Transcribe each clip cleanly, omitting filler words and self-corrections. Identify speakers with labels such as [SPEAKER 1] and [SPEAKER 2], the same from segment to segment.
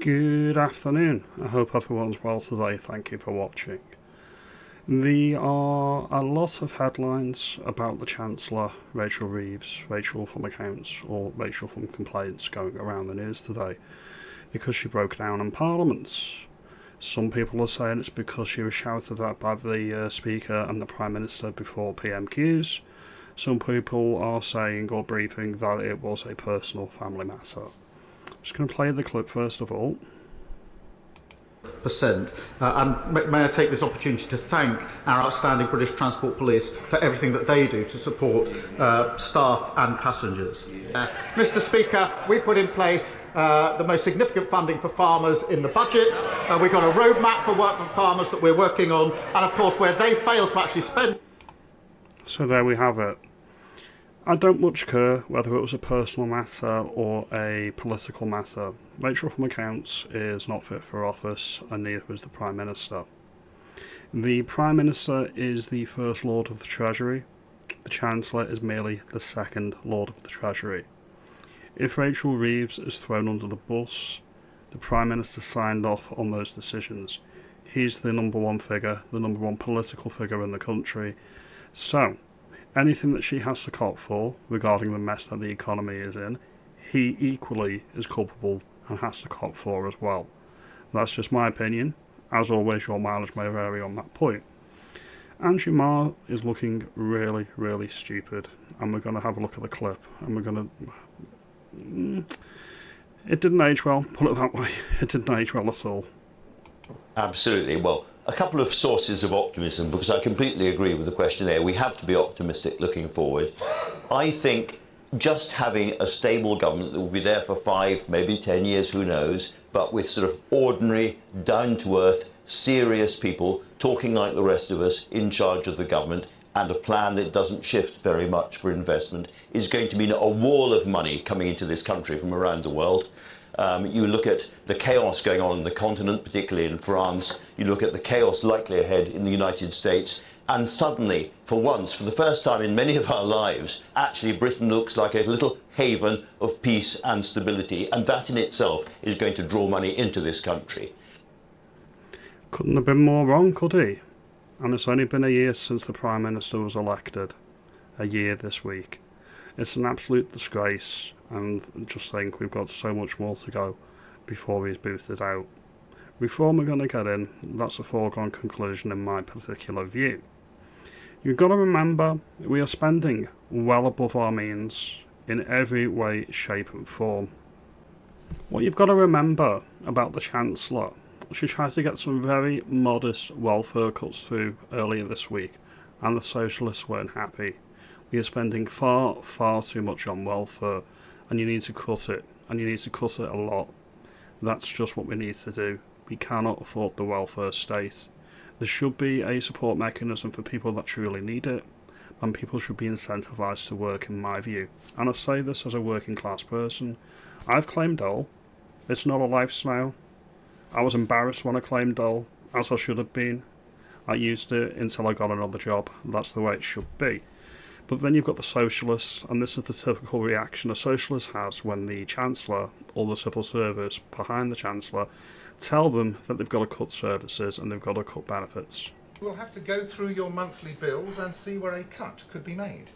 [SPEAKER 1] Good afternoon. I hope everyone's well today. Thank you for watching. There are a lot of headlines about the Chancellor, Rachel Reeves, Rachel from Accounts, or Rachel from Complaints going around the news today because she broke down in Parliament. Some people are saying it's because she was shouted at by the Speaker and the Prime Minister before PMQs. Some people are saying or briefing that it was a personal family matter. I'm just going to play the clip first of all.
[SPEAKER 2] And may I take this opportunity to thank our outstanding British Transport Police for everything that they do to support staff and passengers. Mr. Speaker, we put in place the most significant funding for farmers in the budget. We've got a roadmap for work for farmers that we're working on, and of course where they fail to actually spend.
[SPEAKER 1] So there we have it. I don't much care whether it was a personal matter or a political matter. Rachel from Accounts is not fit for office, and neither is the Prime Minister. The Prime Minister is the First Lord of the Treasury. The Chancellor is merely the Second Lord of the Treasury. If Rachel Reeves is thrown under the bus, the Prime Minister signed off on those decisions. He's the number one figure, the number one political figure in the country. So, anything that she has to cop for regarding the mess that the economy is in, he equally is culpable and has to cop for as well. That's just my opinion. As always, your mileage may vary on that point. Angie Marr is looking really, really stupid, and we're going to have a look at the clip, and we're going to... It didn't age well, put it that way. It didn't age well at all.
[SPEAKER 3] Absolutely. Well, a couple of sources of optimism, because I completely agree with the questionnaire. We have to be optimistic looking forward. I think just having a stable government that will be there for 5, maybe 10 years, who knows, but with sort of ordinary, down-to-earth, serious people talking like the rest of us in charge of the government, and a plan that doesn't shift very much for investment, is going to mean a wall of money coming into this country from around the world. You look at the chaos going on in the continent, particularly in France. You look at the chaos likely ahead in the United States. And suddenly, for once, for the first time in many of our lives, actually Britain looks like a little haven of peace and stability. And that in itself is going to draw money into this country.
[SPEAKER 1] Couldn't have been more wrong, could he? And it's only been a year since the Prime Minister was elected. A year this week. It's an absolute disgrace, and just think we've got so much more to go before he's boosted out. Reform we're going to get in, that's a foregone conclusion in my particular view. You've got to remember, we are spending well above our means in every way, shape and form. What you've got to remember about the Chancellor, she tried to get some very modest welfare cuts through earlier this week, and the Socialists weren't happy. We are spending far, far too much on welfare, and you need to cut it, and you need to cut it a lot. That's just what we need to do. We cannot afford the welfare state. There should be a support mechanism for people that truly need it, and people should be incentivised to work, in my view. And I say this as a working class person. I've claimed dole. It's not a lifestyle. I was embarrassed when I claimed dole, as I should have been. I used it until I got another job. That's the way it should be. But then you've got the Socialists, and this is the typical reaction a socialist has when the Chancellor or the civil service behind the Chancellor tell them that they've got to cut services and they've got to cut benefits.
[SPEAKER 4] We'll have to go through your monthly bills and see where a cut could be made.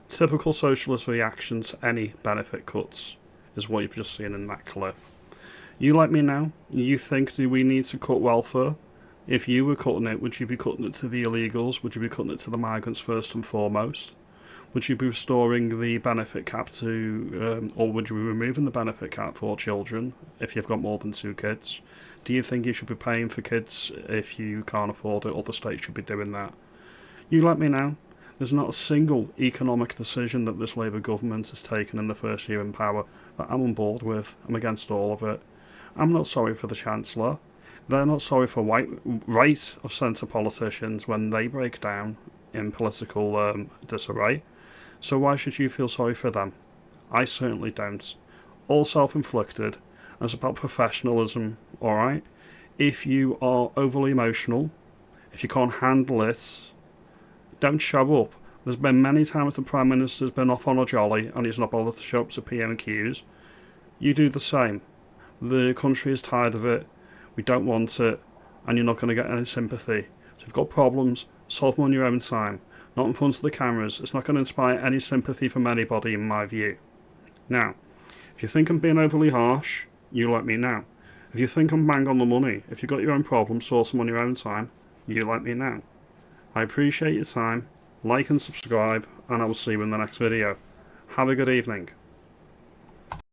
[SPEAKER 1] Typical socialist reaction to any benefit cuts is what you've just seen in that clip. You like me now? You think, do we need to cut welfare? If you were cutting it, would you be cutting it to the illegals? Would you be cutting it to the migrants first and foremost? Would you be restoring the benefit cap to, or would you be removing the benefit cap for children if you've got more than 2 kids? Do you think you should be paying for kids if you can't afford it, or the state should be doing that? You let me know. There's not a single economic decision that this Labour government has taken in the first year in power that I'm on board with. I'm against all of it. I'm not sorry for the Chancellor. They're not sorry for right of centre politicians when they break down in political disarray. So why should you feel sorry for them? I certainly don't. All self-inflicted. It's about professionalism, alright? If you are overly emotional, if you can't handle it, don't show up There's been many times the Prime Minister's been off on a jolly and he's not bothered to show up to PM queues. You do the same. The country is tired of it, we don't want it, and you're not going to get any sympathy. So if you've got problems, solve them on your own time, not in front of the cameras. It's not going to inspire any sympathy from anybody, in my view. Now, if you think I'm being overly harsh, you let me know. If you think I'm bang on the money, if you've got your own problems, solve them on your own time, you let me know. I appreciate your time. Like and subscribe, and I will see you in the next video. Have a good evening.